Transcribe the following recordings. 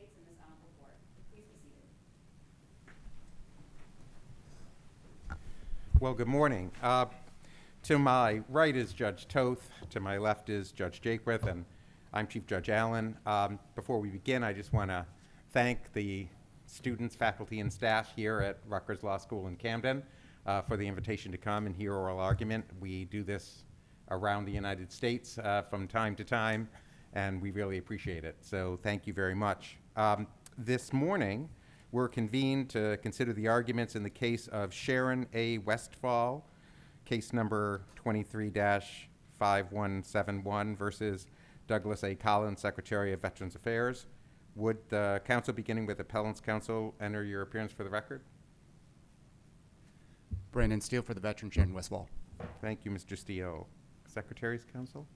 States in this honorable court. Please be seated. Well, good morning. To my right is Judge Toth, to my left is Judge Jaquith, and I'm Chief Judge Allen. Before we begin, I just want to thank the students, faculty, and staff here at Rutgers Law School in Camden for the invitation to come and hear oral argument. We do this around the United States from time to time, and we really appreciate it. So thank you very much. This morning, we're convened to consider the arguments in the case of Sharon A. Westphal, case number 23-5171 versus Douglas A. Collins, Secretary of Veterans Affairs. Would the counsel, beginning with Appellant's counsel, enter your appearance for the record? Brandon Steele for the veteran, Sharon Westphal. Thank you, Mr. Steele. Secretary's counsel?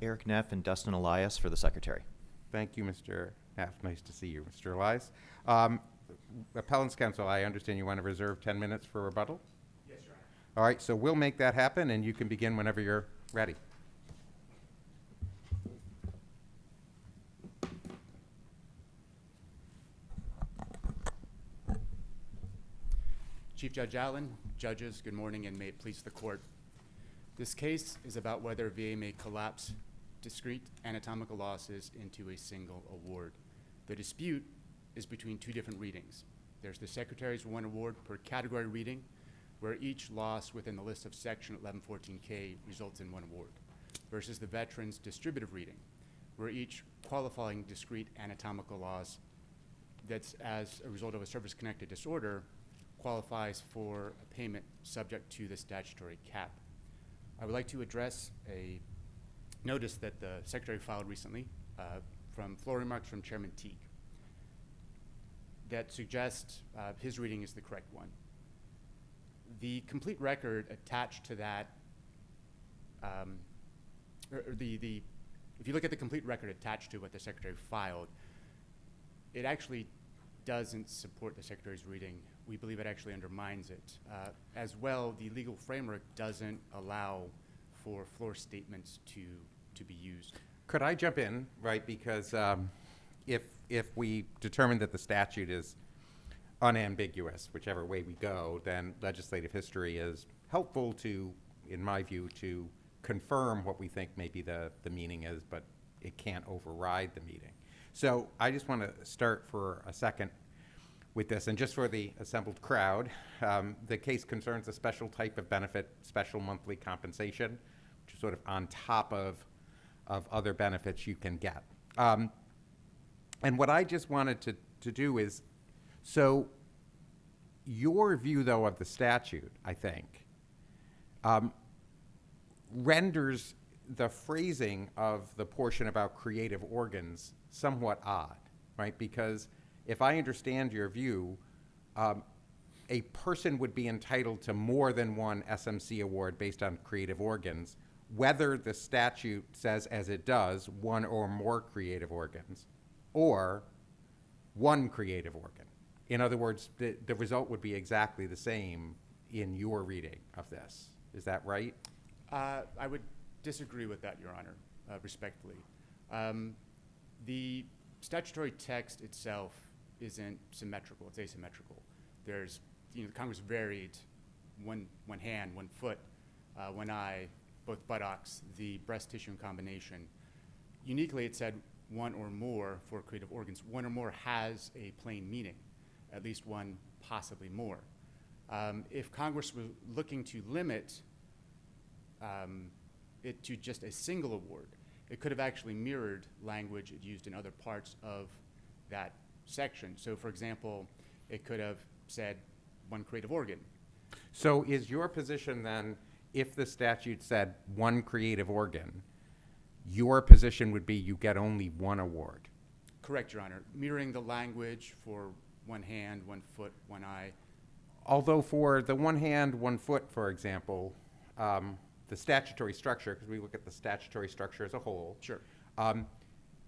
Erik, Neff, and Dustin, Elias for the secretary. Thank you, Mr. Neff. Nice to see you, Mr. Elias. Appellant's counsel, I understand you want to reserve 10 minutes for rebuttal? Yes, Your Honor. All right, so we'll make that happen, and you can begin whenever you're ready. Chief Judge Allen, judges, good morning, and may it please the court. This case is about whether VA may collapse discrete anatomical losses into a single award. The dispute is between two different readings. There's the Secretary's one award per category reading, where each loss within the list of Section 1114K results in one award, versus the veteran's distributive reading, where each qualifying discrete anatomical loss that's as a result of a service-connected disorder qualifies for a payment subject to the statutory cap. I would like to address a notice that the Secretary filed recently from floor remarks from Chairman Teague that suggests his reading is the correct one. The complete record attached to that, if you look at the complete record attached to what the Secretary filed, it actually doesn't support the Secretary's reading. We believe it actually undermines it. As well, the legal framework doesn't allow for floor statements to be used. Could I jump in, right? Because if we determine that the statute is unambiguous, whichever way we go, then legislative history is helpful to, in my view, to confirm what we think maybe the meaning is, but it can't override the meaning. So I just want to start for a second with this, and just for the assembled crowd, the case concerns a special type of benefit, special monthly compensation, which is sort of on top of other benefits you can get. And what I just wanted to do is, so your view, though, of the statute, I think, renders the phrasing of the portion about creative organs somewhat odd, right? Because if I understand your view, a person would be entitled to more than one SMC award based on creative organs, whether the statute says, as it does, one or more creative organs, or one creative organ. In other words, the result would be exactly the same in your reading of this. Is that right? I would disagree with that, Your Honor, respectfully. The statutory text itself isn't symmetrical, it's asymmetrical. There's, Congress varied one hand, one foot, one eye, both buttocks, the breast tissue in combination. Uniquely, it said one or more for creative organs. One or more has a plain meaning, at least one, possibly more. If Congress was looking to limit it to just a single award, it could have actually mirrored language it used in other parts of that section. So, for example, it could have said one creative organ. So is your position then, if the statute said one creative organ, your position would be you get only one award? Correct, Your Honor. Mirroring the language for one hand, one foot, one eye. Although for the one hand, one foot, for example, the statutory structure, because we look at the statutory structure as a whole. Sure.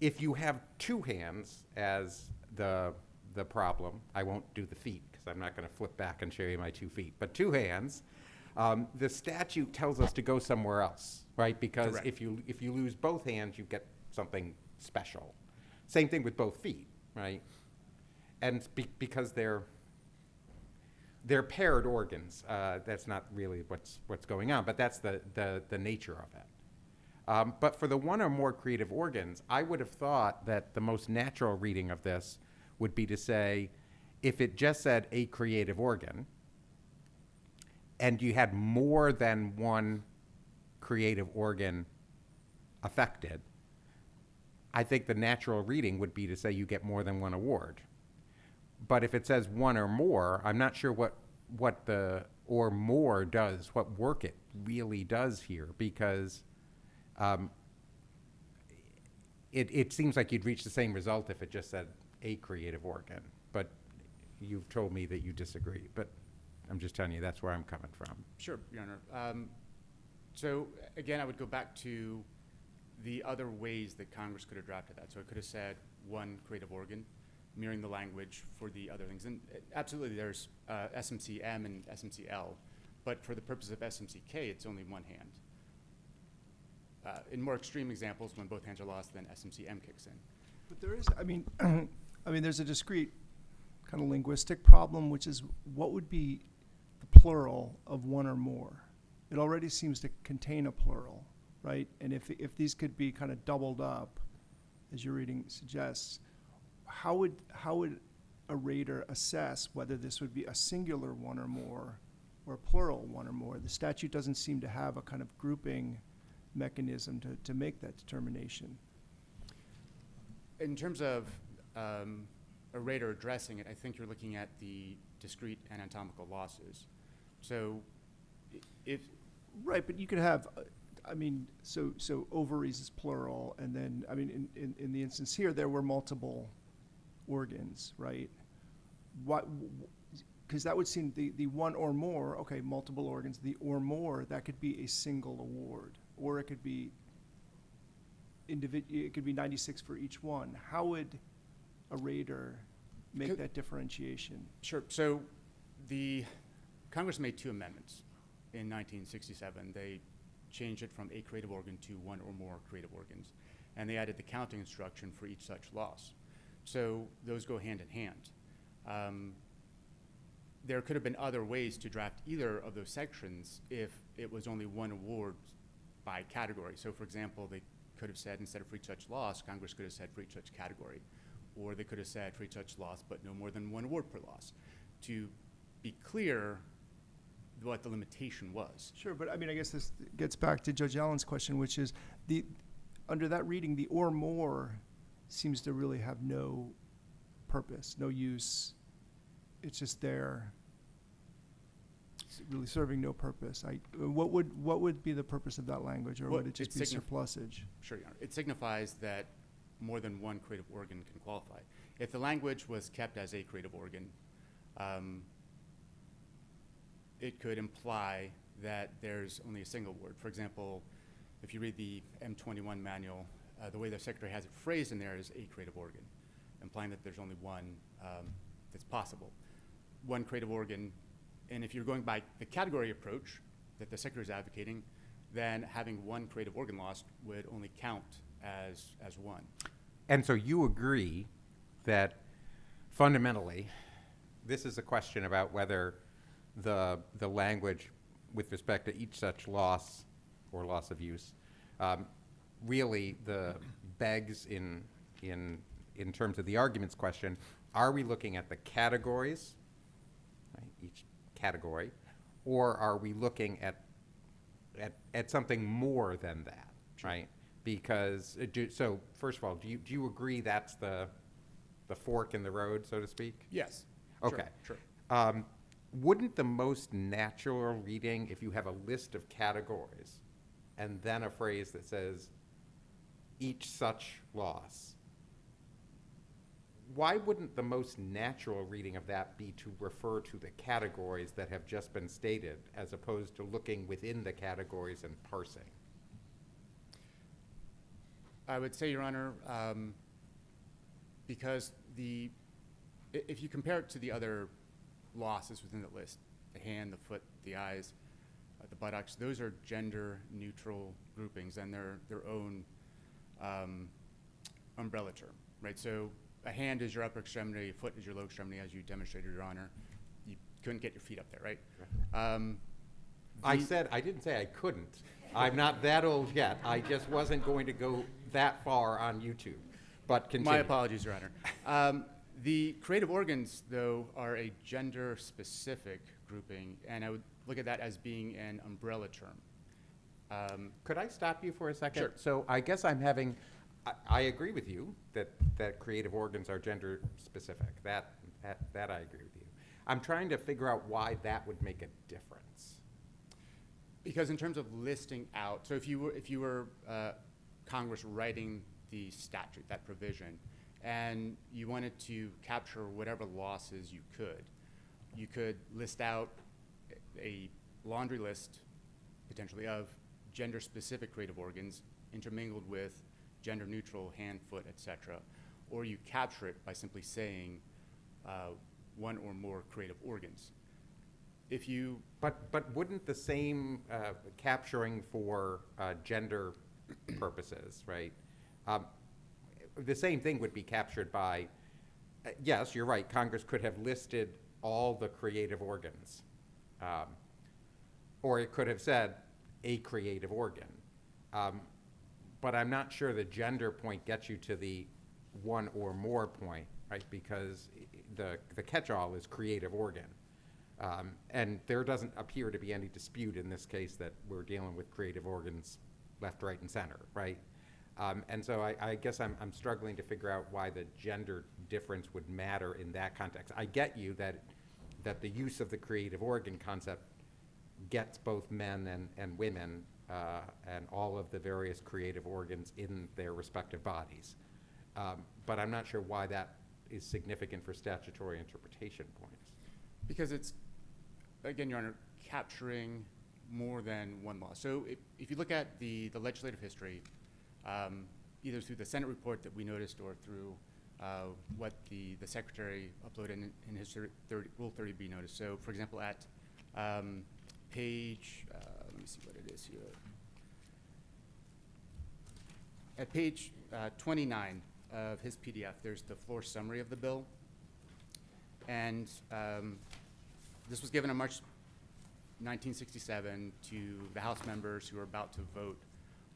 If you have two hands as the problem, I won't do the feet because I'm not going to flip back and show you my 2 feet, but two hands, the statute tells us to go somewhere else, right? Because Correct. if you lose both hands, you get something special. Same thing with both feet, right? And because they're paired organs. That's not really what's going on, but that's the nature of it. But for the one or more creative organs, I would have thought that the most natural reading of this would be to say, if it just said a creative organ, and you had more than one creative organ affected, I think the natural reading would be to say you get more than one award. But if it says one or more, I'm not sure what the or more does, what work it really does here, because it seems like you'd reach the same result if it just said a creative organ. But you've told me that you disagree. But I'm just telling you that's where I'm coming from. Sure, Your Honor. So again, I would go back to the other ways that Congress could have drafted that. So it could have said one creative organ, mirroring the language for the other things. And absolutely, there's SMC-M and SMC-L, but for the purpose of SMC-K, it's only one hand. In more extreme examples, when both hands are lost, then SMC-M kicks in. But there is, there's a discrete kind of linguistic problem, which is what would be the plural of one or more? It already seems to contain a plural, right? And if these could be kind of doubled up, as your reading suggests, how would a rater assess whether this would be a singular one or more or a plural one or more? The statute doesn't seem to have a kind of grouping mechanism to make that determination. In terms of a rater addressing it, I think you're looking at the discrete anatomical losses. So if... Right, but you could have, so ovaries is plural, and then, in the instance here, there were multiple organs, right? Because that would seem the one or more, okay, multiple organs, the or more, that could be a single award, or it could be it could be 96 for each one. How would a rater make that differentiation? Sure. So the Congress made two amendments in 1967. They changed it from a creative organ to one or more creative organs, and they added the counting instruction for each such loss. So those go hand in hand. There could have been other ways to draft either of those sections if it was only one award by category. So for example, they could have said, instead of for each such loss, Congress could have said for each such category. Or they could have said for each such loss, but no more than one award per loss, to be clear what the limitation was. Sure, but I guess this gets back to Judge Allen's question, which is under that reading, the or more seems to really have no purpose, no use. It's just there. It's really serving no purpose. What would be the purpose of that language, or would it just be surplusage? Sure, Your Honor. It signifies that more than one creative organ can qualify. If the language was kept as a creative organ, it could imply that there's only a single word. For example, if you read the M21 manual, the way the Secretary has it phrased in there is a creative organ, implying that there's only one that's possible. One creative organ, and if you're going by the category approach that the Secretary is advocating, then having one creative organ lost would only count as one. And so you agree that fundamentally this is a question about whether the language with respect to each such loss or loss of use really begs in terms of the arguments question, are we looking at the categories, right, each category, or are we looking at something more than that, right? Because, so first of all, do you agree that's the fork in the road, so to speak? Yes. Okay. Sure. Wouldn't the most natural reading, if you have a list of categories and then a phrase that says each such loss, why wouldn't the most natural reading of that be to refer to the categories that have just been stated as opposed to looking within the categories and parsing? I would say, Your Honor, because if you compare it to the other losses within the list, the hand, the foot, the eyes, the buttocks, those are gender-neutral groupings and they're their own umbrella term, right? So a hand is your upper extremity, a foot is your low extremity, as you demonstrated, Your Honor. You couldn't get your feet up there, right? I didn't say I couldn't. I'm not that old yet. I just wasn't going to go that far on YouTube. But continue. My apologies, Your Honor. The creative organs, though, are a gender-specific grouping, and I would look at that as being an umbrella term. Could I stop you for a second? Sure. So I guess I agree with you that creative organs are gender specific. That I agree with you. I'm trying to figure out why that would make a difference. Because in terms of listing out, so if you were Congress writing the statute, that provision, and you wanted to capture whatever losses you could list out a laundry list, potentially, of gender-specific creative organs intermingled with gender-neutral hand, foot, etc. Or you capture it by simply saying one or more creative organs. If you But wouldn't the same capturing for gender purposes, right? The same thing would be captured by, yes, you're right, Congress could have listed all the creative organs. Or it could have said a creative organ. But I'm not sure the gender point gets you to the one or more point, right? Because the catch-all is creative organ. And there doesn't appear to be any dispute in this case that we're dealing with creative organs left, right, and center, right? And so I guess I'm struggling to figure out why the gender difference would matter in that context. I get you that the use of the creative organ concept gets both men and women and all of the various creative organs in their respective bodies. But I'm not sure why that is significant for statutory interpretation points. Because it's, again, Your Honor, capturing more than one law. So if you look at the legislative history, either through the Senate report that we noticed or through what the Secretary uploaded in his Rule 30B notice. So, for example, at page, let me see what it is here. At page 29 of his PDF, there's the floor summary of the bill. And this was given on March 1967 to the House members who were about to vote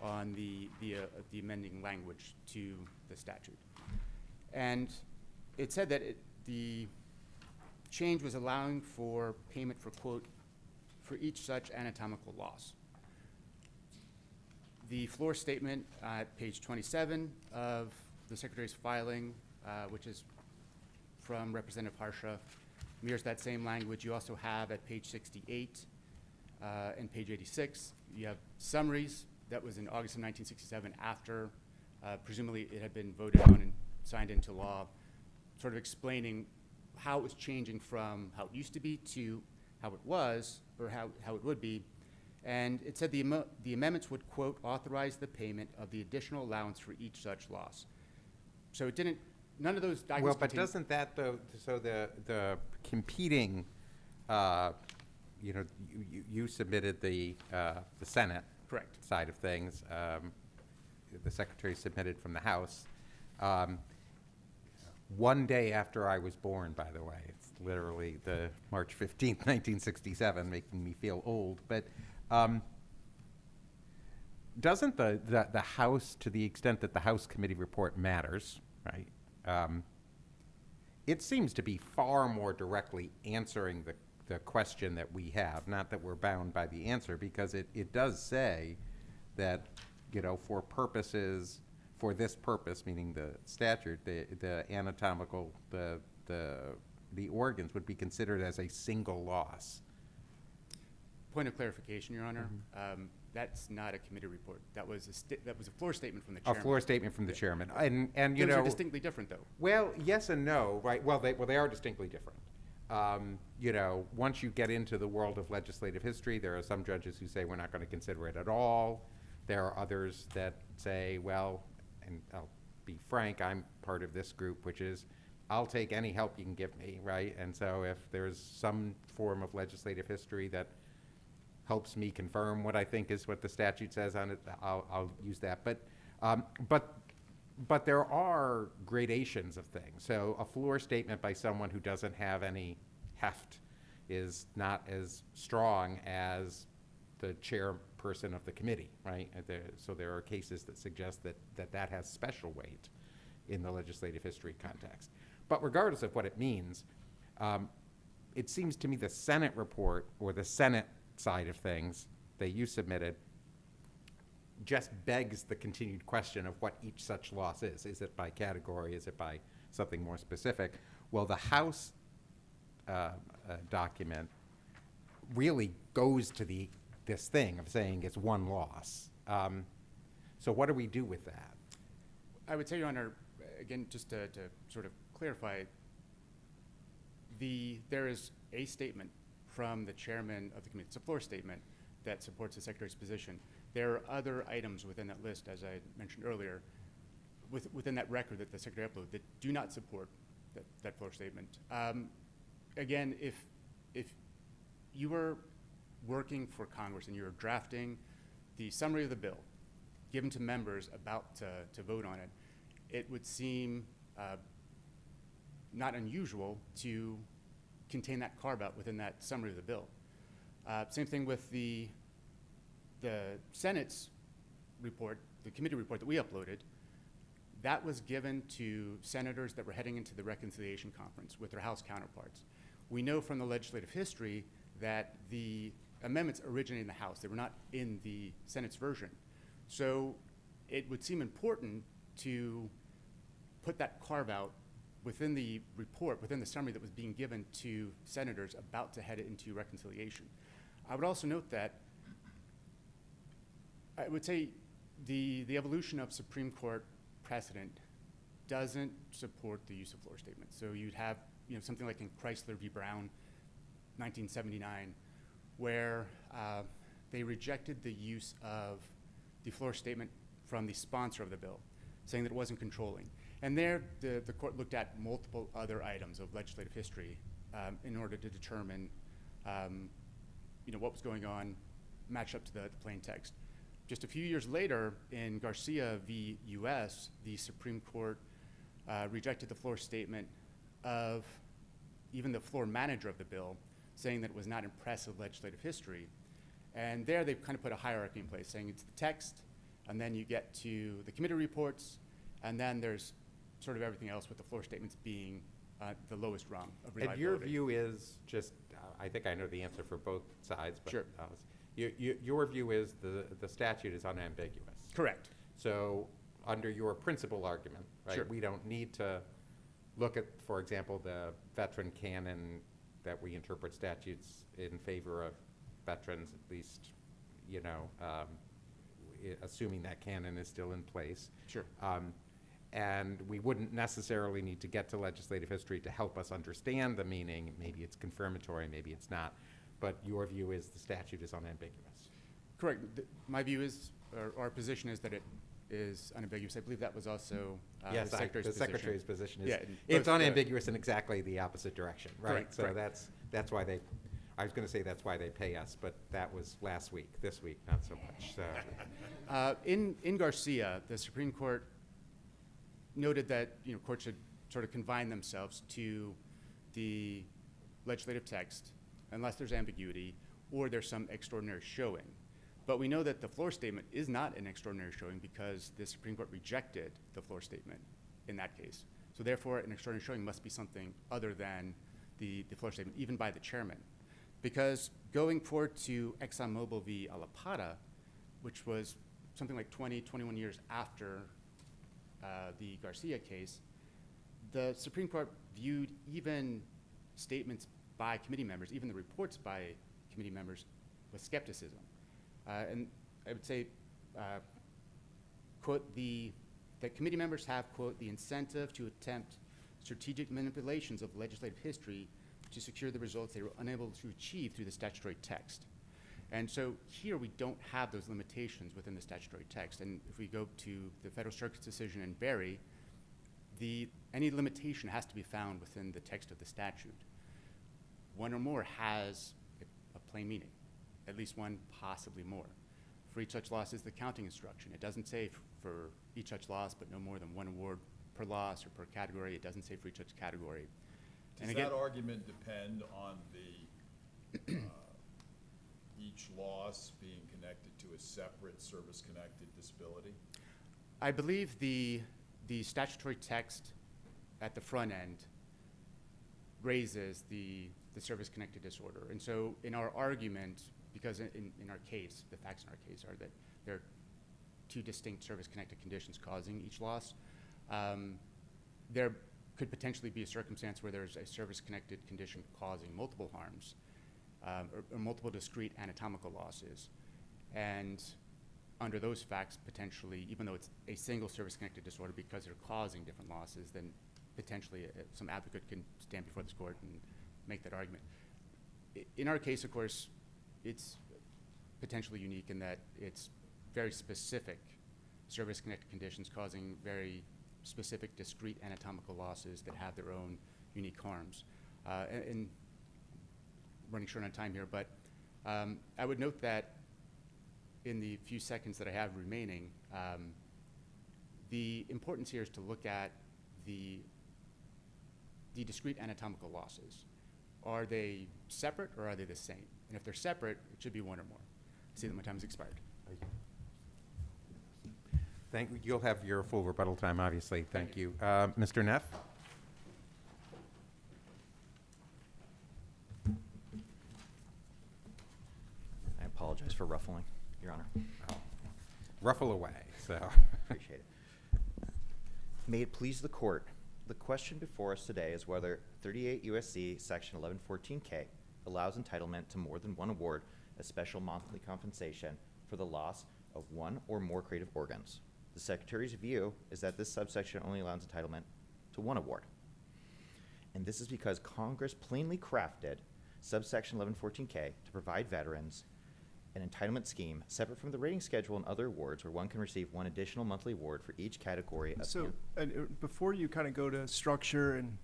on the amending language to the statute. And it said that the change was allowing for payment for, quote, for each such anatomical loss. The floor statement at page 27 of the Secretary's filing, which is from Representative Harsha, mirrors that same language. You also have at page 68 and page 86, you have summaries. That was in August of 1967 after, presumably it had been voted on and signed into law, sort of explaining how it was changing from how it used to be to how it was, or how it would be. And it said the amendments would, quote, authorize the payment of the additional allowance for each such loss. So it didn't, none of those documents. Well, but doesn't that, though, so the competing, you submitted the Senate Correct. side of things. The Secretary submitted from the House. One day after I was born, by the way. It's literally the March 15th, 1967, making me feel old. But doesn't the House, to the extent that the House committee report matters, right? It seems to be far more directly answering the question that we have. Not that we're bound by the answer, because it does say that, for purposes, for this purpose, meaning the statute, the anatomical, the organs would be considered as a single loss. Point of clarification, Your Honor. That's not a committee report. That was a floor statement from the chairman. A floor statement from the chairman, and Those are distinctly different, though. Well, yes and no, right? Well, they are distinctly different. Once you get into the world of legislative history, there are some judges who say we're not going to consider it at all. There are others that say, well, and I'll be frank, I'm part of this group, which is I'll take any help you can give me, right? And so if there's some form of legislative history that helps me confirm what I think is what the statute says on it, I'll use that. But But there are gradations of things. So a floor statement by someone who doesn't have any heft is not as strong as the chairperson of the committee, right? So there are cases that suggest that has special weight in the legislative history context. But regardless of what it means, it seems to me the Senate report, or the Senate side of things that you submitted, just begs the continued question of what each such loss is. Is it by category? Is it by something more specific? Well, the House document really goes to this thing of saying it's one loss. So what do we do with that? I would say, Your Honor, again, just to sort of clarify, there is a statement from the chairman of the committee. It's a floor statement that supports the Secretary's position. There are other items within that list, as I mentioned earlier, within that record that the Secretary uploaded that do not support that floor statement. Again, if you were working for Congress and you were drafting the summary of the bill given to members about to vote on it, it would seem not unusual to contain that carve-out within that summary of the bill. Same thing with the Senate's report, the committee report that we uploaded. That was given to senators that were heading into the reconciliation conference with their House counterparts. We know from the legislative history that the amendments originated in the House. They were not in the Senate's version. So it would seem important to put that carve-out within the report, within the summary that was being given to senators about to head into reconciliation. I would also note that I would say the evolution of Supreme Court precedent doesn't support the use of floor statements. So you'd have something like in Chrysler v. Brown, 1979, where they rejected the use of the floor statement from the sponsor of the bill, saying that it wasn't controlling. And there, the court looked at multiple other items of legislative history in order to determine what was going on, match up to the plain text. Just a few years later, in Garcia v. U.S., the Supreme Court rejected the floor statement of even the floor manager of the bill, saying that it was not impressive legislative history. And there they've kind of put a hierarchy in place, saying it's the text, and then you get to the committee reports, and then there's sort of everything else, with the floor statements being the lowest rung of reliability. And your view is just, I think I know the answer for both sides, but sure. Your view is the statute is unambiguous. Correct. So under your principal argument, right, Sure. we don't need to look at, for example, the veteran canon that we interpret statutes in favor of veterans, at least, assuming that canon is still in place. Sure. And we wouldn't necessarily need to get to legislative history to help us understand the meaning. Maybe it's confirmatory, maybe it's not. But your view is the statute is unambiguous. Correct. My view is, or our position is, that it is unambiguous. I believe that was also Yes, the Secretary's position. Secretary's position is, Yeah, it's both, unambiguous in exactly the opposite direction, right? Correct, So correct. that's why I was going to say that's why they pay us, but that was last week. This week, not so much. So. In Garcia, the Supreme Court noted that courts should sort of confine themselves to the legislative text unless there's ambiguity or there's some extraordinary showing. But we know that the floor statement is not an extraordinary showing because the Supreme Court rejected the floor statement in that case. So therefore, an extraordinary showing must be something other than the floor statement, even by the chairman. Because going forward to ExxonMobil v. Alapata, which was something like 20, 21 years after the Garcia case, the Supreme Court viewed even statements by committee members, even the reports by committee members, with skepticism. And I would say, quote, that committee members have, quote, the incentive to attempt strategic manipulations of legislative history to secure the results they were unable to achieve through the statutory text. And so here we don't have those limitations within the statutory text. And if we go to the Federal Circuit's decision in Berry, any limitation has to be found within the text of the statute. One or more has a plain meaning, at least one, possibly more. for each such loss is the counting instruction. It doesn't say for each such loss, but no more than one award per loss or per category. It doesn't say for each such category. Does that argument depend on the, each loss being connected to a separate service-connected disability? I believe the statutory text at the front end raises the service-connected disorder. And so in our argument, because in our case, the facts in our case are that there are two distinct service-connected conditions causing each loss, there could potentially be a circumstance where there's a service-connected condition causing multiple harms or multiple discrete anatomical losses. And under those facts, potentially, even though it's a single service-connected disorder, because they're causing different losses, then potentially some advocate can stand before this court and make that argument. In our case, of course, it's potentially unique in that it's very specific service-connected conditions causing very specific discrete anatomical losses that have their own unique harms. And running short on time here, but I would note that in the few seconds that I have remaining, the importance here is to look at the discrete anatomical losses. Are they separate or are they the same? And if they're separate, it should be one or more. I see that my time has expired. Thank you. You'll have your full rebuttal time, obviously. Thank you. Mr. Neff? I apologize for ruffling, Your Honor. Oh, ruffle away, so. Appreciate it. May it please the court, the question before us today is whether 38 U.S.C. Section 1114K allows entitlement to more than one award as special monthly compensation for the loss of one or more creative organs. The Secretary's view is that this subsection only allows entitlement to one award. And this is because Congress plainly crafted subsection 1114K to provide veterans an entitlement scheme separate from the rating schedule and other awards where one can receive one additional monthly award for each category of So, before you kind of go to structure and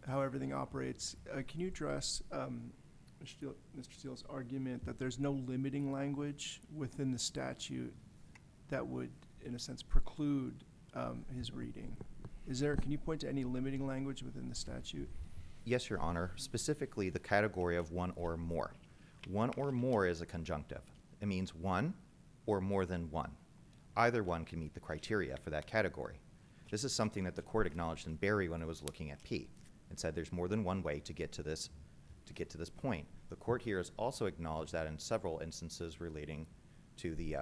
how everything operates, can you address Mr. Steele's argument that there's no limiting language within the statute that would, in a sense, preclude his reading? Can you point to any limiting language within the statute? Yes, Your Honor. Specifically, the category of one or more. One or more is a conjunctive. It means one or more than one. Either one can meet the criteria for that category. This is something that the court acknowledged in Berry when it was looking at P and said there's more than one way to get to this point. The court here has also acknowledged that in several instances relating to the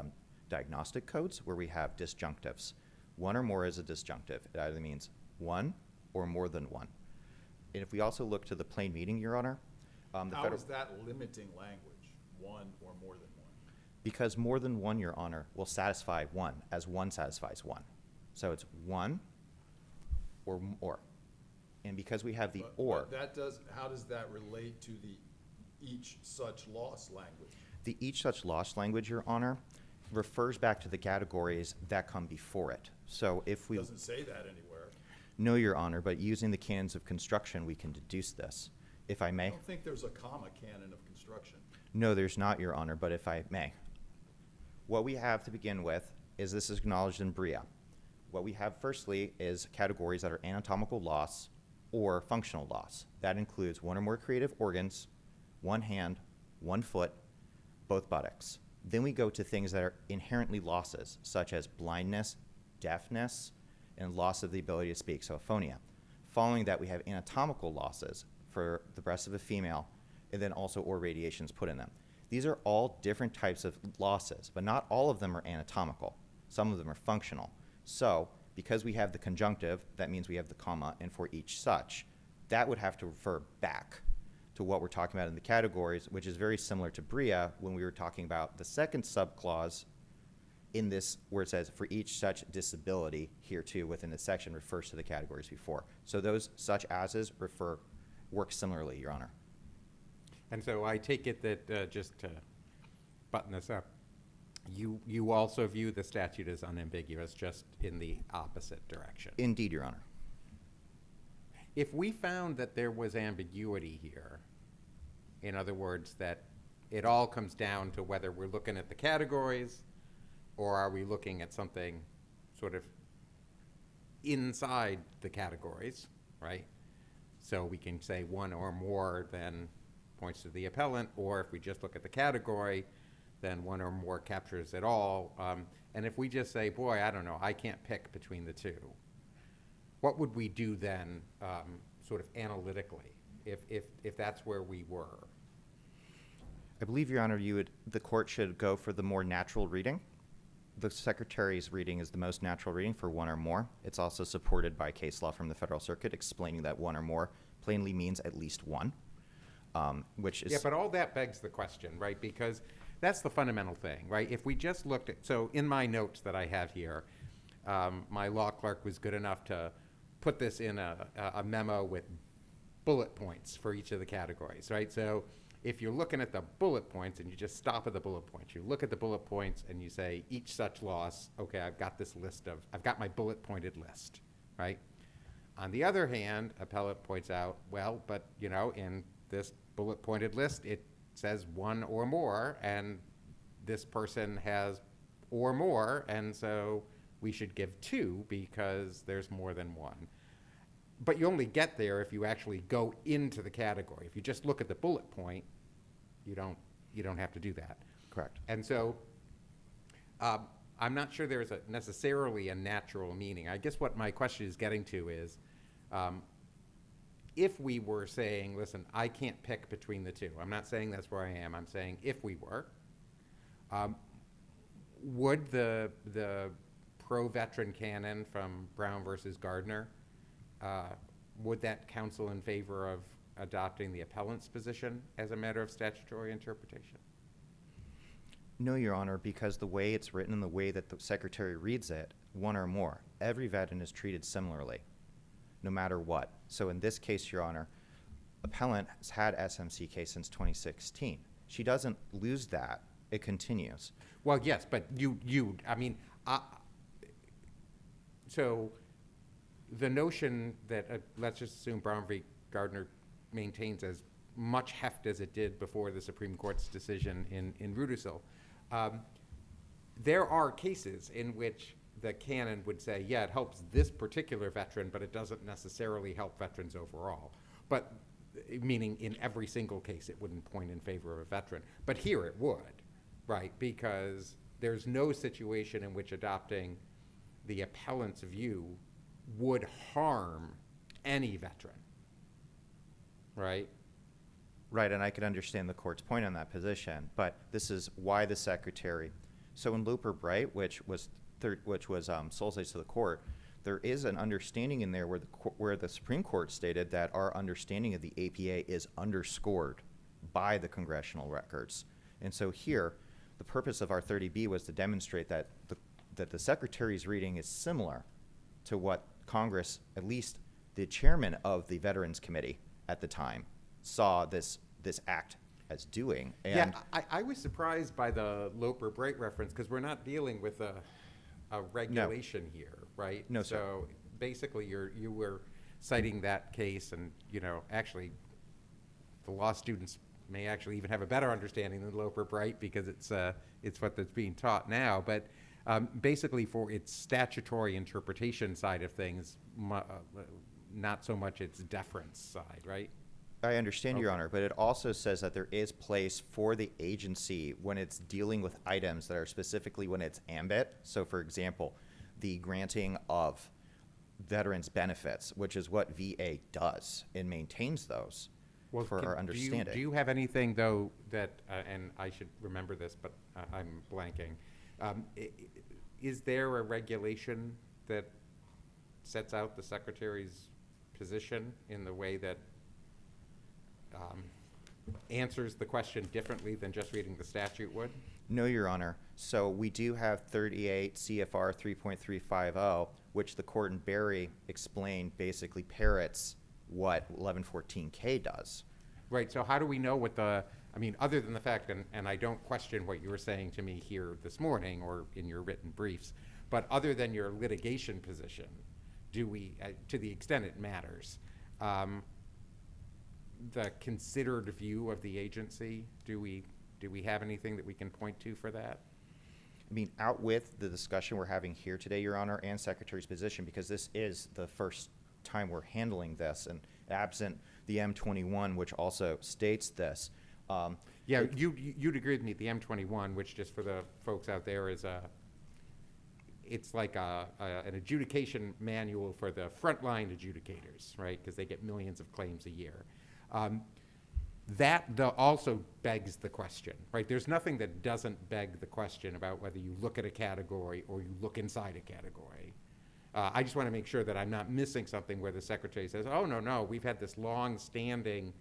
diagnostic codes where we have disjunctives. One or more is a disjunctive. It either means one or more than one. And if we also look to the plain meaning, Your Honor, How is that limiting language, one or more than one? because more than one, Your Honor, will satisfy one as one satisfies one. So it's one or more. And because we have the But how does that relate to the each such loss language? the each such loss language, Your Honor, refers back to the categories that come before it. So if we Doesn't say that anywhere. No, Your Honor, but using the canons of construction, we can deduce this. If I I may. don't think there's a comma canon of construction. No, there's not, Your Honor, but if I may. What we have to begin with is this is acknowledged in BRIA. What we have firstly is categories that are anatomical loss or functional loss. That includes one or more creative organs, one hand, one foot, both buttocks. Then we go to things that are inherently losses, such as blindness, deafness, and loss of the ability to speak, so aphonia. Following that, we have anatomical losses for the breast of a female, and then also or radiations put in them. These are all different types of losses, but not all of them are anatomical. Some of them are functional. So, because we have the conjunctive, that means we have the comma, and for each such, that would have to refer back to what we're talking about in the categories, which is very similar to BRIA when we were talking about the second subclause in this, where it says for each such disability, here too within the section refers to the categories before. So those such ases work similarly, Your Honor. And so I take it that, just to button this up, you also view the statute as unambiguous, just in the opposite direction. Indeed, Your Honor. If we found that there was ambiguity here, in other words, that it all comes down to whether we're looking at the categories Or are we looking at something sort of inside the categories, right? So we can say one or more then points to the appellant, or if we just look at the category, then one or more captures it all. And if we just say, boy, I don't know, I can't pick between the two, what would we do then, sort of analytically, if that's where we were? I believe, Your Honor, the court should go for the more natural reading. The Secretary's reading is the most natural reading for one or more. It's also supported by case law from the Federal Circuit explaining that one or more plainly means at least one, which is... Yeah, but all that begs the question, right? Because that's the fundamental thing, right? If we just looked at, so in my notes that I have here, my law clerk was good enough to put this in a memo with bullet points for each of the categories, right? So if you're looking at the bullet points and you just stop at the bullet points, you look at the bullet points and you say each such loss, okay, I've got this list of, I've got my bullet pointed list, right? On the other hand, appellant points out, well, but you know, in this bullet pointed list, it says one or more, and this person has or more, and so we should give two because there's more than one. But you only get there if you actually go into the category. If you just look at the bullet point, you don't have to do that. Correct. And so I'm not sure there's necessarily a natural meaning. I guess what my question is getting to is, if we were saying, listen, I can't pick between the two. I'm not saying that's where I am. I'm saying if we were, would the pro-veteran canon from Brown versus Gardner, would that counsel in favor of adopting the appellant's position as a matter of statutory interpretation? No, Your Honor, because the way it's written and the way that the Secretary reads it, one or more, every veteran is treated similarly, no matter what. So in this case, Your Honor, appellant has had SMCK since 2016. She doesn't lose that. It continues. Well, yes, but so the notion that, let's just assume Brown v. Gardner maintains as much heft as it did before the Supreme Court's decision in Rutgers. There are cases in which the canon would say, yeah, it helps this particular veteran, but it doesn't necessarily help veterans overall. But meaning in every single case, it wouldn't point in favor of a veteran. But here it would, right? Because there's no situation in which adopting the appellant's view would harm any veteran, right? Right, and I could understand the court's point on that position, but this is why the Secretary. So in Loper Bright, which was sole state to the court, there is an understanding in there where the Supreme Court stated that our understanding of the APA is underscored by the congressional records. And so here, the purpose of our 30B was to demonstrate that the Secretary's reading is similar to what Congress, at least the chairman of the Veterans Committee at the time, saw this act as doing. And yeah, I was surprised by the Loper Bright reference because we're not dealing with a regulation here, right? No, sir. So basically, you were citing that case, and actually, the law students may actually even have a better understanding than Loper Bright because it's what that's being taught now. But basically, for its statutory interpretation side of things, not so much its deference side, right? I understand, Your Okay. Honor, but it also says that there is place for the agency when it's dealing with items that are specifically when it's ambit. So, for example, the granting of veterans benefits, which is what VA does and maintains those for our understanding. Do you have anything, though, that, and I should remember this, but I'm blanking, is there a regulation that sets out the Secretary's position in the way that answers the question differently than just reading the statute would? No, Your Honor. So we do have 38 CFR 3.350, which the court in Berry explained basically parrots what 1114K does. Right, so how do we know what other than the fact, and I don't question what you were saying to me here this morning or in your written briefs, but other than your litigation position, do we, to the extent it matters, the considered view of the agency, do we have anything that we can point to for that? I mean, out with the discussion we're having here today, Your Honor, and Secretary's position, because this is the first time we're handling this, and absent the M21, which also states this. Yeah, you'd agree with me, the M21, which just for the folks out there is it's like an adjudication manual for the frontline adjudicators, right? Because they get millions of claims a year. That also begs the question, right? There's nothing that doesn't beg the question about whether you look at a category or you look inside a category. I just want to make sure that I'm not missing something where the Secretary says, oh, no, we've had this long-standing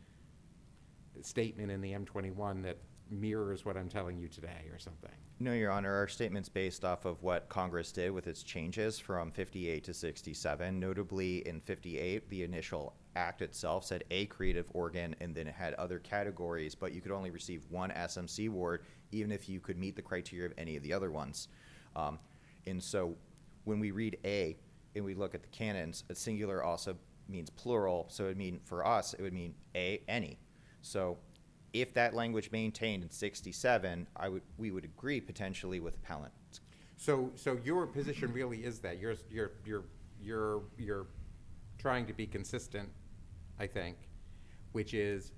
statement in the M21 that mirrors what I'm telling you today or something. No, Your Honor, our statement's based off of what Congress did with its changes from 58 to 67. Notably, in 58, the initial act itself said a creative organ, and then it had other categories, but you could only receive one SMC award, even if you could meet the criteria of any of the other ones. And so when we read A and we look at the canons, a singular also means plural, so it would mean, for us, it would mean A, any. So if that language maintained in 67, we would agree potentially with Appellant. So your position really is that you're trying to be consistent, I think, which is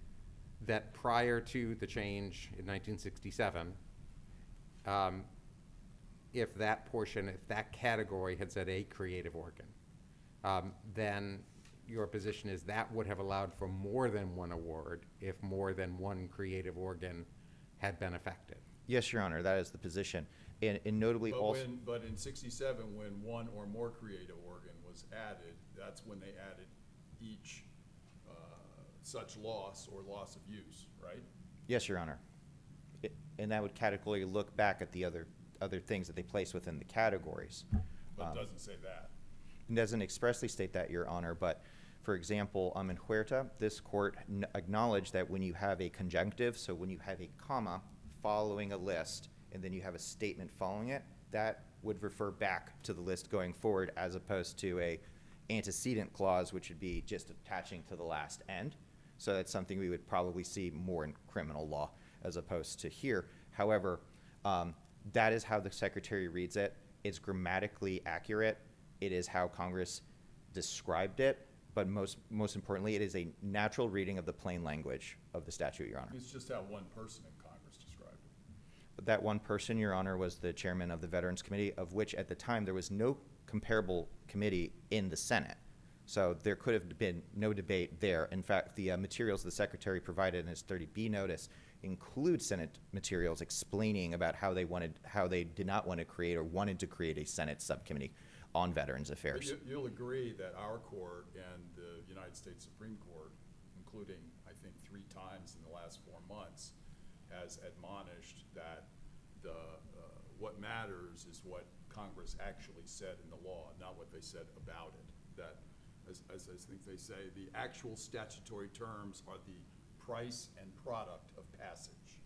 that prior to the change in 1967, if that category had said a creative organ, then your position is that would have allowed for more than one award if more than one creative organ had been affected. Yes, Your Honor, that is the position. And notably also... But in 67, when one or more creative organ was added, that's when they added each such loss or loss of use, right? Yes, Your Honor. And that would categorically look back at the other things that they place within the categories. But it doesn't say that. It doesn't expressly state that, Your Honor, but for example, in Huerta, this court acknowledged that when you have a conjunctive, so when you have a comma following a list, and then you have a statement following it, that would refer back to the list going forward, as opposed to a antecedent clause, which would be just attaching to the last end. So that's something we would probably see more in criminal law as opposed to here. However, that is how the Secretary reads it. It's grammatically accurate. It is how Congress described it, but most importantly, it is a natural reading of the plain language of the statute, Your Honor. It's just how one person in Congress described it. But that one person, Your Honor, was the chairman of the Veterans Committee, of which at the time there was no comparable committee in the Senate. So there could have been no debate there. In fact, the materials the Secretary provided in his 30B notice include Senate materials explaining about how they did not want to create or wanted to create a Senate subcommittee on Veterans Affairs. But you'll agree that our court and the United States Supreme Court, including, I think, 3 times in the last 4 months, has admonished that what matters is what Congress actually said in the law, not what they said about it. That, as I think they say, the actual statutory terms are the price and product of passage.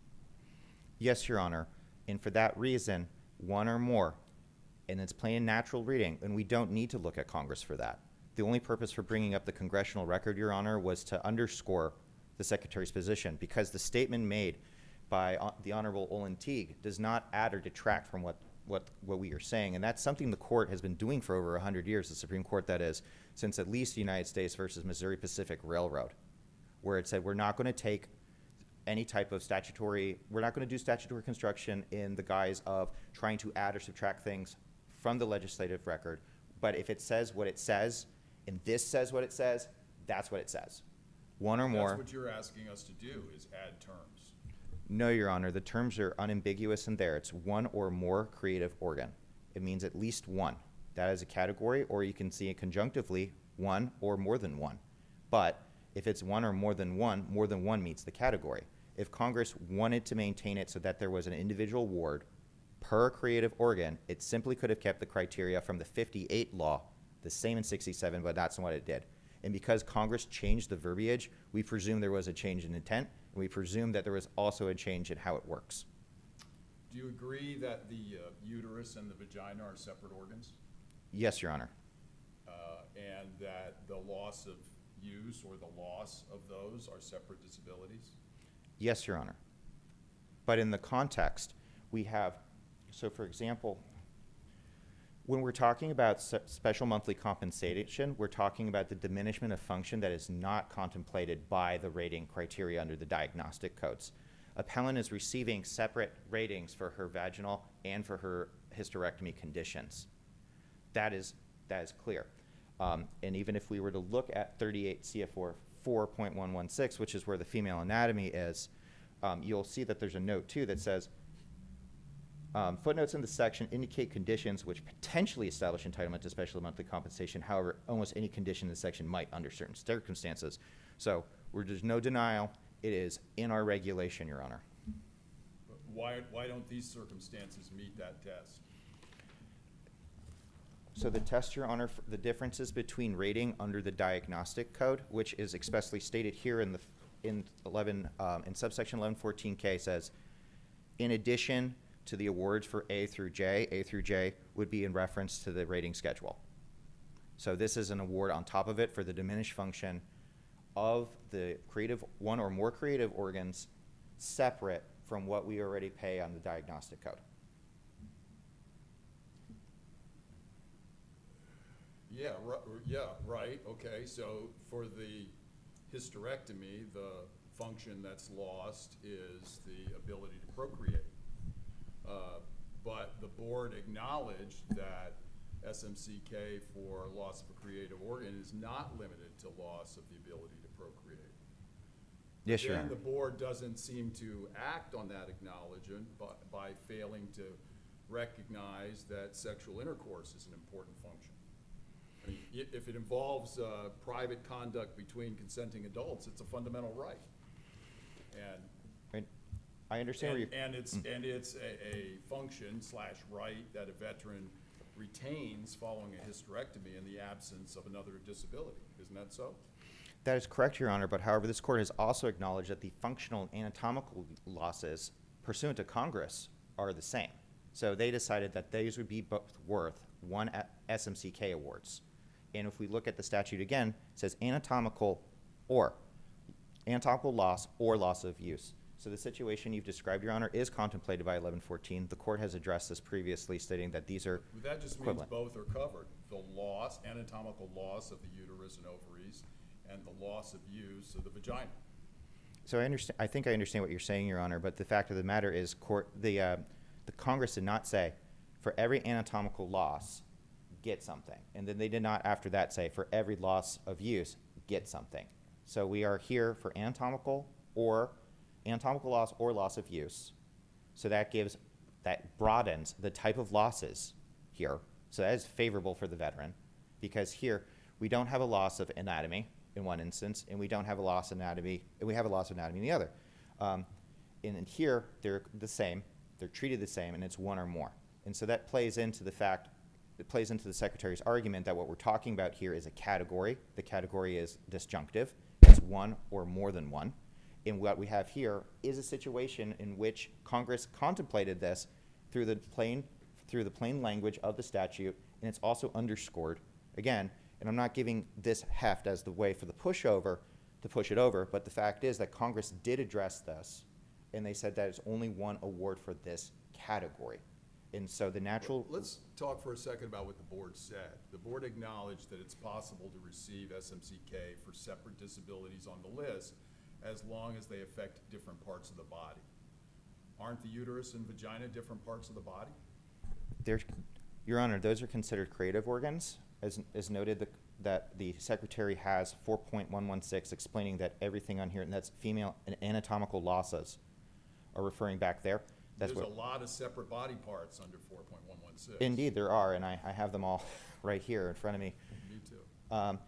Yes, Your Honor. And for that reason, one or more, and it's plain and natural reading, and we don't need to look at Congress for that. The only purpose for bringing up the congressional record, Your Honor, was to underscore the Secretary's position, because the statement made by the Honorable Olin Teague does not add or detract from what we are saying. And that's something the court has been doing for over 100 years, the Supreme Court that is, since at least the United States versus Missouri Pacific Railroad, where it said we're not going to take any type of we're not going to do statutory construction in the guise of trying to add or subtract things from the legislative record. But if it says what it says, and this says what it says, that's what it says. One or more. That's what you're asking us to do, is add terms. No, Your Honor, the terms are unambiguous in there. It's one or more creative organ. It means at least one. That is a category, or you can see it conjunctively, one or more than one. But if it's one or more than one meets the category. If Congress wanted to maintain it so that there was an individual award per creative organ, it simply could have kept the criteria from the 58 law the same in 67, but that's not what it did. And because Congress changed the verbiage, we presume there was a change in intent, and we presume that there was also a change in how it works. Do you agree that the uterus and the vagina are separate organs? Yes, Your Honor. And that the loss of use or the loss of those are separate disabilities? Yes, Your Honor. But in the context, we have So for example, when we're talking about special monthly compensation, we're talking about the diminishment of function that is not contemplated by the rating criteria under the diagnostic codes. Appellant is receiving separate ratings for her vaginal and for her hysterectomy conditions. That is clear. And even if we were to look at 38 CFR 4.116, which is where the female anatomy is, you'll see that there's a note too that says, footnotes in the section indicate conditions which potentially establish entitlement to special monthly compensation. However, almost any condition in the section might under certain circumstances. So there's no denial. It is in our regulation, Your Honor. But why don't these circumstances meet that test? So the test, Your Honor, the differences between rating under the diagnostic code, which is expressly stated here in subsection 1114K, says, in addition to the awards for A through J would be in reference to the rating schedule. So this is an award on top of it for the diminished function of the one or more creative organs separate from what we already pay on the diagnostic code. Yeah, right, okay, so for the hysterectomy, the function that's lost is the ability to procreate. But the board acknowledged that SMCK for loss of a creative organ is not limited to loss of the ability to procreate. Yes, Your Then Honor. the board doesn't seem to act on that acknowledgement by failing to recognize that sexual intercourse is an important function. I mean, if it involves private conduct between consenting adults, it's a fundamental right. And I understand where you're... and it's a function / right that a veteran retains following a hysterectomy in the absence of another disability. Isn't that so? That is correct, Your Honor, but however, this court has also acknowledged that the functional and anatomical losses pursuant to Congress are the same. So they decided that these would be both worth one SMCK awards. And if we look at the statute again, it says anatomical loss or loss of use. So the situation you've described, Your Honor, is contemplated by 1114. The court has addressed this previously, stating that these are But that just equivalent. means both are covered. The anatomical loss of the uterus and ovaries, and the loss of use of the vagina. So I think I understand what you're saying, Your Honor, but the fact of the matter is the Congress did not say for every anatomical loss, get something. And then they did not after that say for every loss of use, get something. So we are here for anatomical loss or loss of use. So that broadens the type of losses here. So that is favorable for the veteran, because here we don't have a loss of anatomy in one instance, and we don't have a loss of anatomy, and we have a loss of anatomy in the other. And here they're the same, they're treated the same, and it's one or more. And so that plays into the Secretary's argument that what we're talking about here is a category. The category is disjunctive. It's one or more than one. And what we have here is a situation in which Congress contemplated this through the plain language of the statute, and it's also underscored again. And I'm not giving this heft as the way for the pushover to push it over, but the fact is that Congress did address this, and they said that it's only one award for this category. And so the natural... Let's talk for a second about what the board said. The board acknowledged that it's possible to receive SMCK for separate disabilities on the list as long as they affect different parts of the body. Aren't the uterus and vagina different parts of the body? Your Honor, those are considered creative organs, as noted that the Secretary has 4.116 explaining that everything on here, and that's female and anatomical losses, are referring back there. There's a lot of separate body parts under 4.116. Indeed, there are, and I have them all right here in front of me. Me too.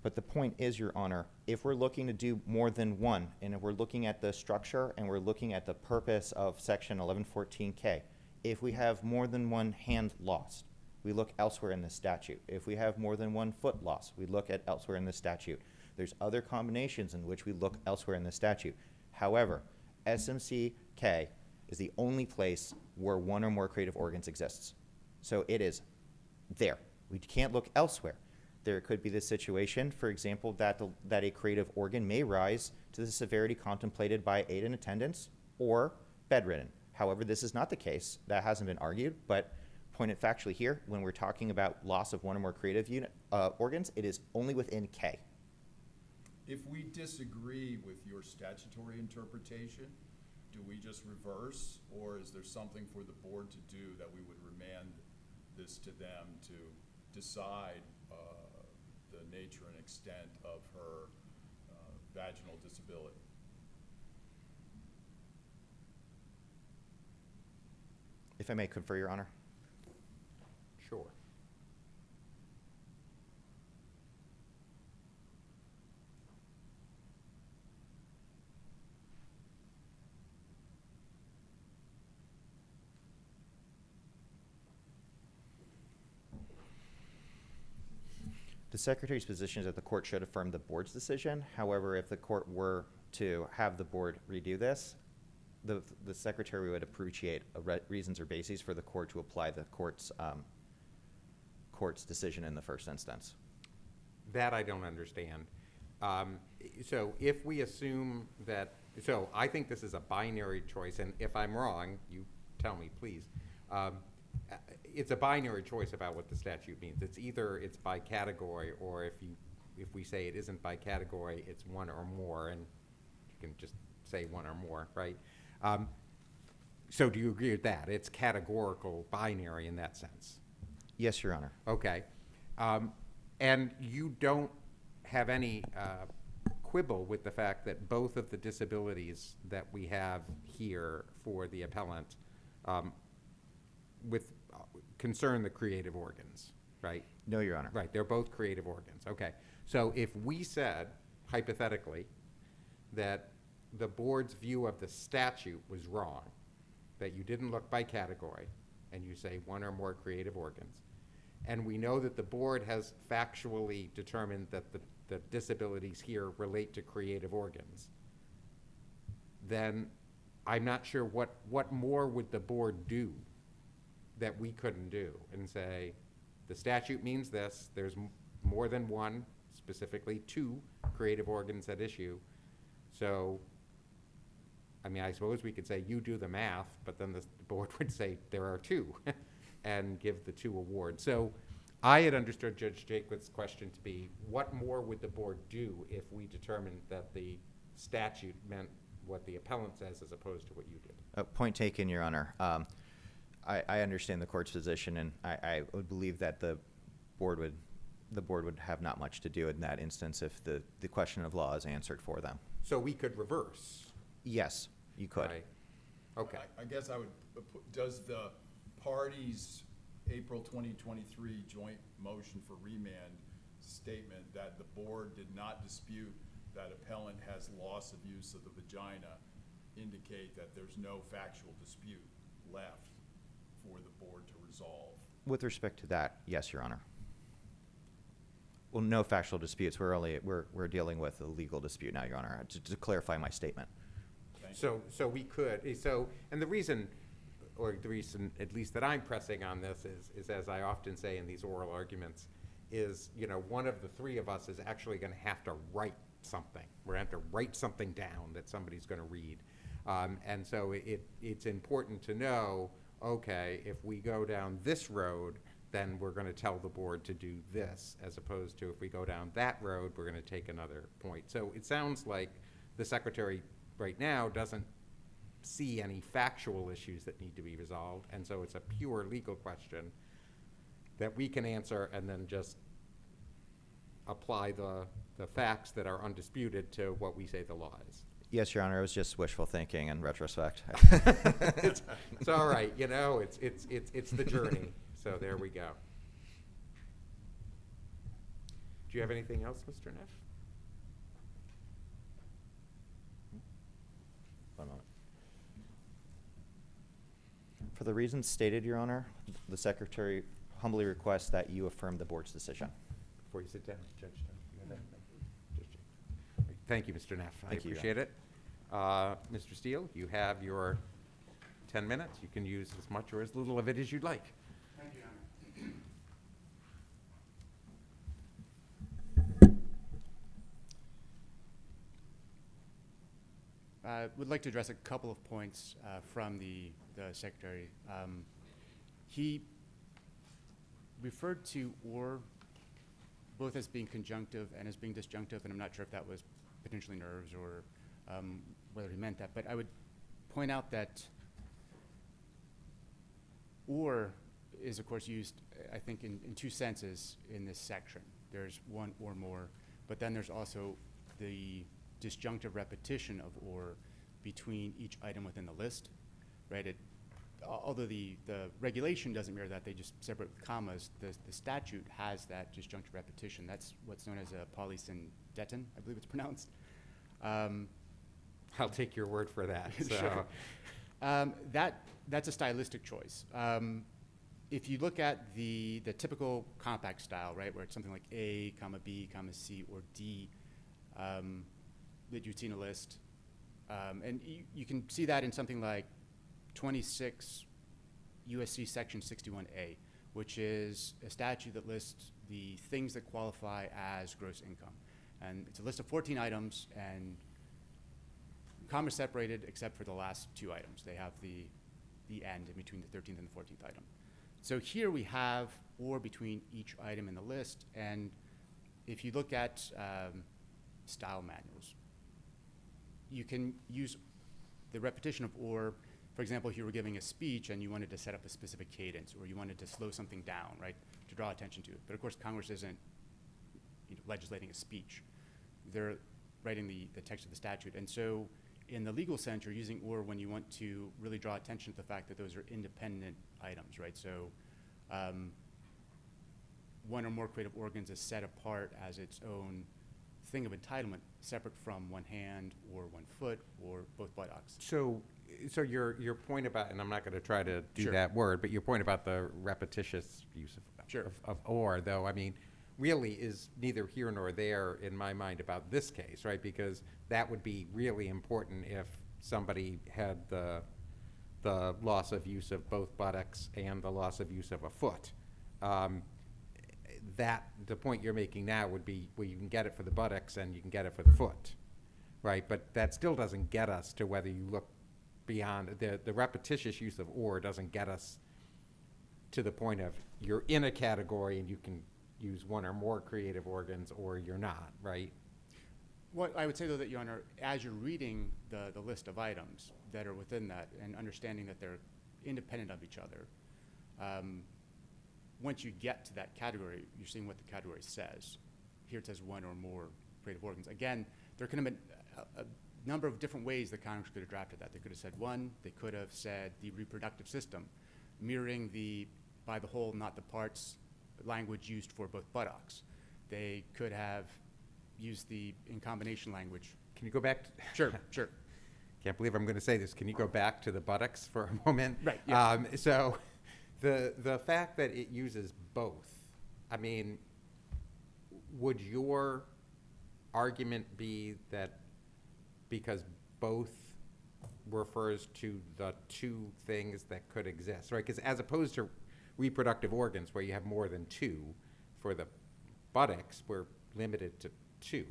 But the point is, Your Honor, if we're looking to do more than one, and if we're looking at the structure and we're looking at the purpose of Section 1114K, if we have more than one hand lost, we look elsewhere in the statute. If we have more than one foot lost, we look at elsewhere in the statute. There's other combinations in which we look elsewhere in the statute. However, SMCK is the only place where one or more creative organs exists. So it is there. We can't look elsewhere. There could be the situation, for example, that a creative organ may rise to the severity contemplated by aid in attendance or bedridden. However, this is not the case. That hasn't been argued, but pointed factually here, when we're talking about loss of one or more creative organs, it is only within K. If we disagree with your statutory interpretation, do we just reverse, or is there something for the board to do that we would remand this to them to decide the nature and extent of her vaginal disability? If I may confer, Your Honor. Sure. The Secretary's position is that the court should affirm the board's decision. However, if the court were to have the board redo this, the Secretary would appreciate reasons or bases for the court to apply the court's decision in the first instance. That I don't understand. So if we assume that, so I think this is a binary choice, and if I'm wrong, you tell me, please. It's a binary choice about what the statute means. It's either it's by category, or if we say it isn't by category, it's one or more, and you can just say one or more, right? So do you agree with that? It's categorical binary in that sense. Yes, Your Honor. Okay. And you don't have any quibble with the fact that both of the disabilities that we have here for the appellant concern the creative organs, right? No, Your Honor. Right, they're both creative organs. Okay. So if we said, hypothetically, that the board's view of the statute was wrong, that you didn't look by category, and you say one or more creative organs, and we know that the board has factually determined that the disabilities here relate to creative organs, then I'm not sure what more would the board do that we couldn't do, and say, the statute means this, there's more than one, specifically two creative organs at issue. So, I mean, I suppose we could say you do the math, but then the board would say there are two and give the two awards. So I had understood Judge Jaquith's question to be, what more would the board do if we determined that the statute meant what the appellant says as opposed to what you did? Point taken, Your Honor. I understand the court's position, and I would believe that the board would have not much to do in that instance if the question of law is answered for them. So we could reverse. Yes, you could. Right. Okay. I guess I would, does the parties' April 2023 joint motion for remand statement that the board did not dispute that appellant has loss of use of the vagina indicate that there's no factual dispute left for the board to resolve? With respect to that, yes, Your Honor. Well, no factual disputes. We're dealing with a legal dispute now, Your Honor, to clarify my statement. So we could, and the reason, or the reason at least that I'm pressing on this is as I often say in these oral arguments, is, one of the three of us is actually going to have to write something. We're going to have to write something down that somebody's going to read. And so it's important to know, okay, if we go down this road, then we're going to tell the board to do this, as opposed to if we go down that road, we're going to take another point. So it sounds like the Secretary right now doesn't see any factual issues that need to be resolved, and so it's a pure legal question that we can answer and then just apply the facts that are undisputed to what we say the law is. Yes, Your Honor, it was just wishful thinking in retrospect. It's all right, it's the journey. So there we go. Do you have anything else, Mr. Neff? One moment. For the reasons stated, Your Honor, the Secretary humbly requests that you affirm the board's decision. Before you sit down, Judge, you have anything? Thank you, Mr. Neff. I Thank you, Your appreciate it. Mr. Steele, you have your 10 minutes. You can use as much or as little of it as you'd like. Thank you, Your would like to address a couple of points from the Secretary. He referred to or both as being conjunctive and as being disjunctive, and I'm not sure if that was potentially nerves or whether he meant that, but I would point out that or is, of course, used, I think, in two senses in this section. There's one or more, but then there's also the disjunctive repetition of or between each item within the list, right? Although the regulation doesn't mirror that, they just separate with commas, the statute has that disjunctive repetition. That's what's known as a polysyndeton, I believe it's pronounced. I'll take your word for that. So. Sure. That's a stylistic choice. If you look at the typical compact style, right, where it's something like A, comma B, comma C, or D, that you'd see in a list, and you can see that in something like 26 USC section 61A, which is a statute that lists the things that qualify as gross income. And it's a list of 14 items, and comma separated except for the last two items. They have the end in between the 13th and the 14th item. So here we have or between each item in the list, and if you look at style manuals, you can use the repetition of or. For example, if you were giving a speech and you wanted to set up a specific cadence, or you wanted to slow something down, right, to draw attention to it. But of course, Congress isn't legislating a speech. They're writing the text of the statute. And so in the legal sense, you're using or when you want to really draw attention to the fact that those are independent items, right? So one or more creative organs is set apart as its own thing of entitlement, separate from one hand or one foot or both buttocks. So your point about, and I'm not going to try to do Sure. that word, but your point about the repetitious use Sure. of or, though, I mean, really is neither here nor there in my mind about this case, right? Because that would be really important if somebody had the loss of use of both buttocks and the loss of use of a foot. The point you're making now would be, well, you can get it for the buttocks and you can get it for the foot, right? But that still doesn't get us to whether you look beyond, the repetitious use of or doesn't get us to the point of you're in a category and you can use one or more creative organs or you're not, right? What I would say, though, that, Your Honor, as you're reading the list of items that are within that and understanding that they're independent of each other, once you get to that category, you're seeing what the category says. Here it says one or more creative organs. Again, there could have been a number of different ways that Congress could have drafted that. They could have said one. They could have said the reproductive system, mirroring the by the whole, not the parts language used for both buttocks. They could have used the in combination language. Can you go back to? Sure. Can't believe I'm going to say this. Can you go back to the buttocks for a moment? Right, yeah. So the fact that it uses both, I mean, would your argument be that because both refers to the two things that could exist, right? Because as opposed to reproductive organs where you have more than two, for the buttocks, we're limited to two.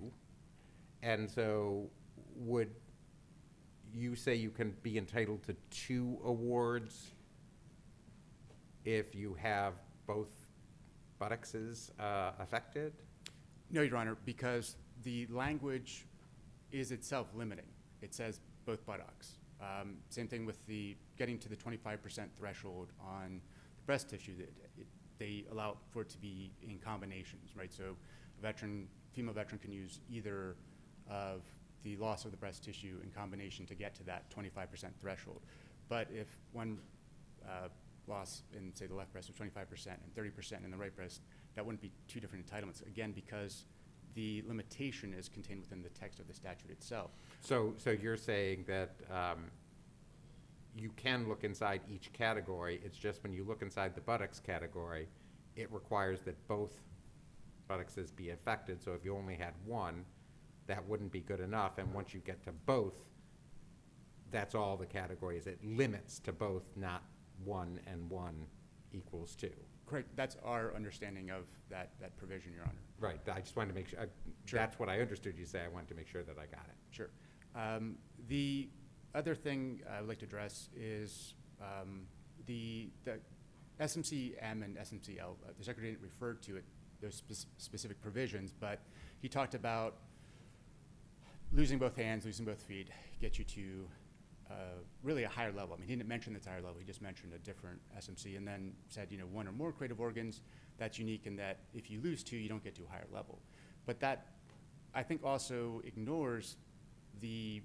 And so would you say you can be entitled to 2 awards if you have both buttocks affected? No, Your Honor, because the language is itself limiting. It says both buttocks. Same thing with the getting to the 25% threshold on the breast tissue. They allow for it to be in combinations, right? So a female veteran can use either of the loss of the breast tissue in combination to get to that 25% threshold. But if one loss in, say, the left breast was 25% and 30% in the right breast, that wouldn't be 2 different entitlements, again, because the limitation is contained within the text of the statute itself. So you're saying that you can look inside each category. It's just when you look inside the buttocks category, it requires that both buttocks be affected. So if you only had one, that wouldn't be good enough. And once you get to both, that's all the categories. It limits to both, not 1 and 1 equals 2. Correct. That's our understanding of that provision, Your Honor. Right. I just wanted to make sure. Sure. That's what I understood you say. I wanted to make sure that I got it. Sure. The other thing I would like to address is the SMC-M and SMC-L. The Secretary didn't refer to it, those specific provisions, but he talked about losing both hands, losing both feet, get you to really a higher level. I mean, he didn't mention it's a higher level. He just mentioned a different SMC and then said, you know, one or more creative organs. That's unique in that if you lose two, you don't get to a higher level. But that, I think, also ignores the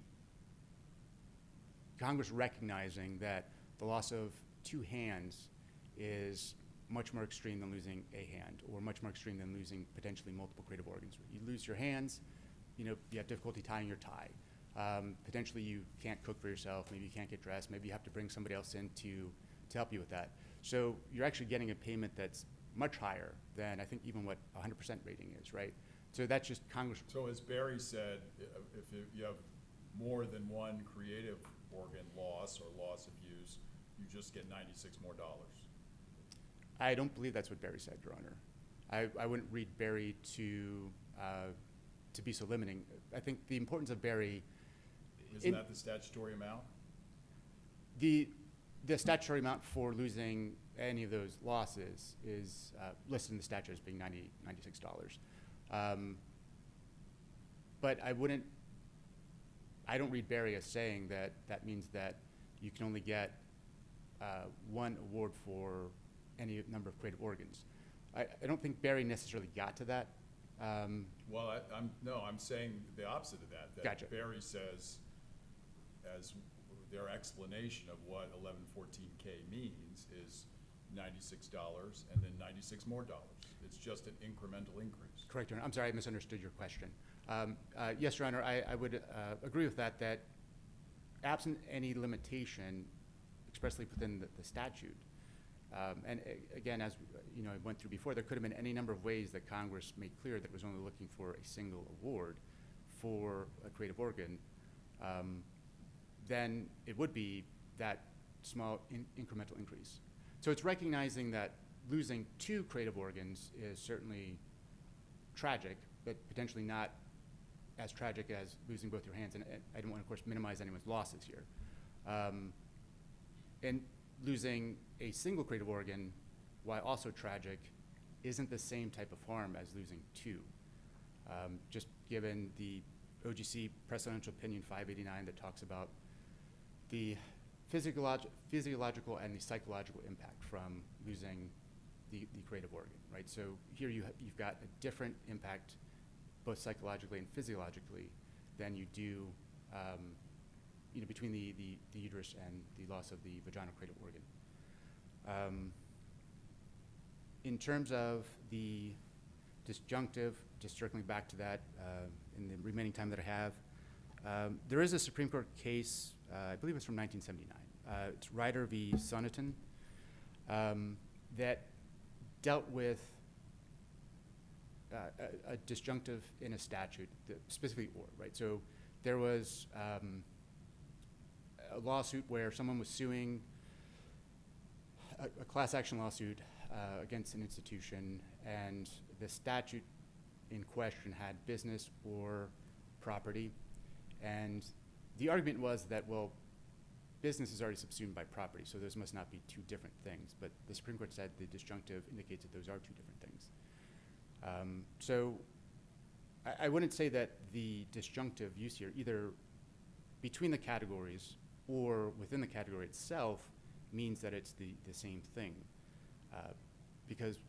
Congress recognizing that the loss of two hands is much more extreme than losing a hand, or much more extreme than losing potentially multiple creative organs. You lose your hands, you know, you have difficulty tying your tie. Potentially you can't cook for yourself, maybe you can't get dressed, maybe you have to bring somebody else in to help you with that. So you're actually getting a payment that's much higher than I think even what 100% rating is, right? So that's just Congress. So as Barry said, if you have more than one creative organ loss or loss of use, you just get $96 more. I don't believe that's what Barry said, Your Honor. I wouldn't read Barry to be so limiting. I think the importance of Barry. Isn't that the statutory amount? The statutory amount for losing any of those losses is listed in the statute as being $96. But I don't read Barry as saying that that means that you can only get one award for any number of creative organs. I don't think Barry necessarily got to that. Well, I'm saying the opposite of that. That Gotcha. Barry says, as their explanation of what 1114K means is $96 and then $96 more. It's just an incremental increase. Correct, Your Honor. I'm sorry, I misunderstood your question. Yes, Your Honor, I would agree with that absent any limitation expressly within the statute, and again, as you know, I went through before, there could have been any number of ways that Congress made clear that it was only looking for a single award for a creative organ, then it would be that small incremental increase. So it's recognizing that losing two creative organs is certainly tragic, but potentially not as tragic as losing both your hands. And I don't want to, of course, minimize anyone's losses here. And losing a single creative organ, while also tragic, isn't the same type of harm as losing two. Just given the OGC Presidential Opinion 589 that talks about the physiological and the psychological impact from losing the creative organ, right? So here you've got a different impact, both psychologically and physiologically, than you do between the uterus and the loss of the vaginal creative organ. In terms of the disjunctive, just circling back to that in the remaining time that I have, there is a Supreme Court case, I believe it's from 1979. It's Ryder v. Sonneton, that dealt with a disjunctive in a statute, specifically or, right? So there was a lawsuit where someone was suing a class action lawsuit against an institution, and the statute in question had business or property, and the argument was that, well, business is already subsumed by property, so those must not be two different things, but the Supreme Court said the disjunctive indicates that those are two different things. So I wouldn't say that the disjunctive use here, either between the categories or within the category itself, means that it's the same thing. Because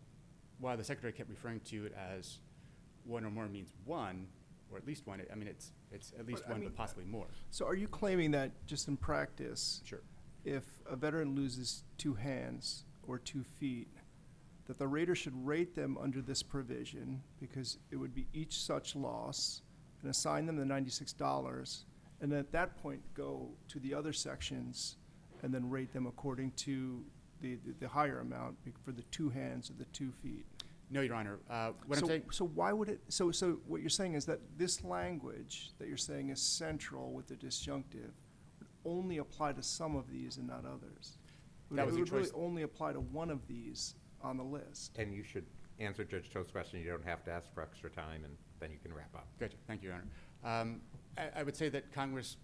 while the Secretary kept referring to it as one or more means one, or at least one, I mean, it's at least one, but possibly more. So are you claiming that just in practice, Sure. if a veteran loses two hands or 2 feet, that the rater should rate them under this provision, because it would be each such loss, and assign them the $96, and at that point go to the other sections and then rate them according to the higher amount for the 2 hands or the 2 feet? No, Your Honor. What I'm saying, So why would it, so what you're saying is that this language that you're saying is central with the disjunctive would only apply to some of these and not others? That was It your would really choice. only apply to one of these on the list. And you should answer Judge Toth's question. You don't have to ask for extra time, and then you can wrap up. gotcha. Thank you, Your Honor. I would say that Congress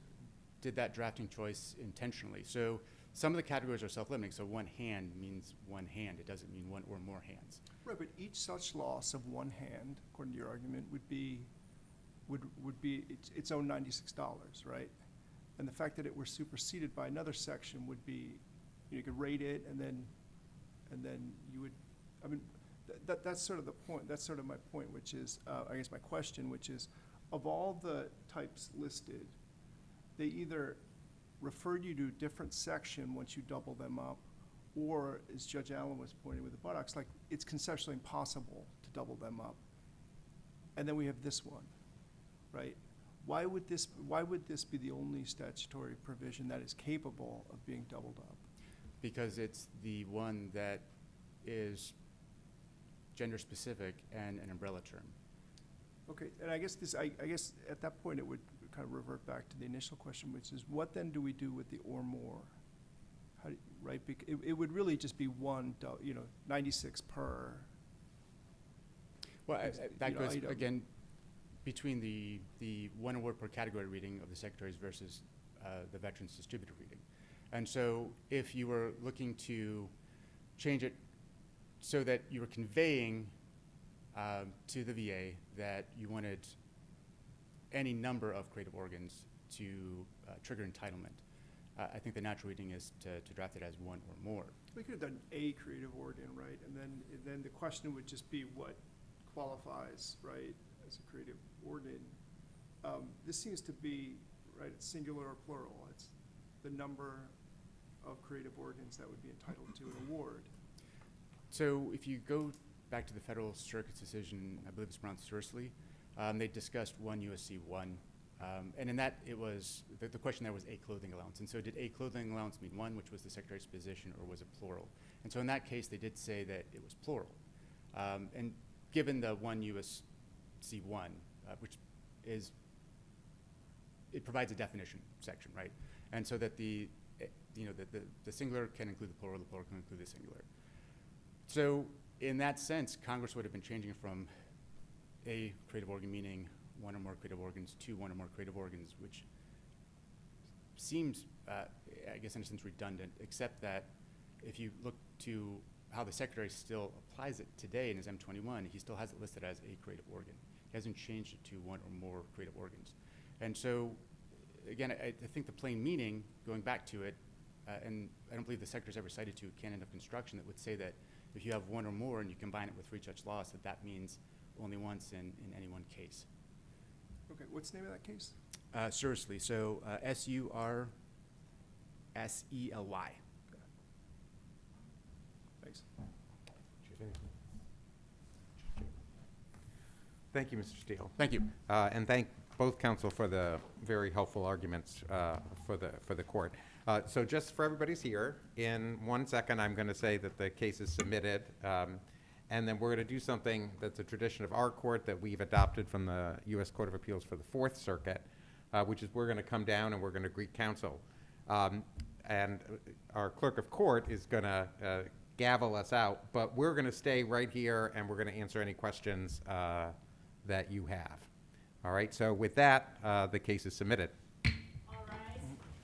did that drafting choice intentionally. So some of the categories are self-limiting. So one hand means one hand. It doesn't mean one or more hands. Right, but each such loss of one hand, according to your argument, would be its own $96, right? And the fact that it were superseded by another section would be, you could rate it, and then you would, I mean, that's sort of the point. That's sort of my point, which is, I guess my question, which is, of all the types listed, they either referred you to a different section once you double them up, or, as Judge Allen was pointing with the buttocks, like, it's conceptually impossible to double them up. And then we have this one, right? Why would this be the only statutory provision that is capable of being doubled up? Because it's the one that is gender-specific and an umbrella term. Okay, and I guess at that point it would kind of revert back to the initial question, which is, what then do we do with the or more? How do you, right? It would really just be one, 96 per. Well, that goes, item. again, between the one award per category reading of the secretaries versus the veterans distributed reading. And so if you were looking to change it so that you were conveying to the VA that you wanted any number of creative organs to trigger entitlement, I think the natural reading is to draft it as one or more. We could have done a creative organ, right? And then the question would just be what qualifies, right, as a creative organ. This seems to be, right, it's singular or plural. It's the number of creative organs that would be entitled to an award. So if you go back to the Federal Circuit's decision, I believe it's pronounced Sursley, they discussed 1 U.S.C. 1. And in that, it was, the question there was a clothing allowance. And so did a clothing allowance mean one, which was the Secretary's position, or was it plural? And so in that case, they did say that it was plural. And given the 1 U.S.C. 1, which is, it provides a definition section, right? And so that the singular can include the plural can include the singular. So in that sense, Congress would have been changing from a creative organ meaning one or more creative organs to one or more creative organs, which seems, I guess in a sense, redundant, except that if you look to how the Secretary still applies it today in his M21, he still has it listed as a creative organ. He hasn't changed it to one or more creative organs. And so, again, I think the plain meaning, going back to it, and I don't believe the Secretary's ever cited to a canon of construction that would say that if you have one or more and you combine it with 3 judge laws, that means only once in any one case. Okay, what's the name of that case? Sursley, so Sursely. Thanks. Thank you, Mr. Steele. Thank you. And thank both counsel for the very helpful arguments for the court. So just for everybody's here, in 1 second, I'm going to say that the case is submitted. And then we're going to do something that's a tradition of our court that we've adopted from the U.S. Court of Appeals for the Fourth Circuit, which is we're going to come down and we're going to greet counsel. And our clerk of court is going to gavel us out, but we're going to stay right here and we're going to answer any questions that you have. All right, so with that, the case is submitted.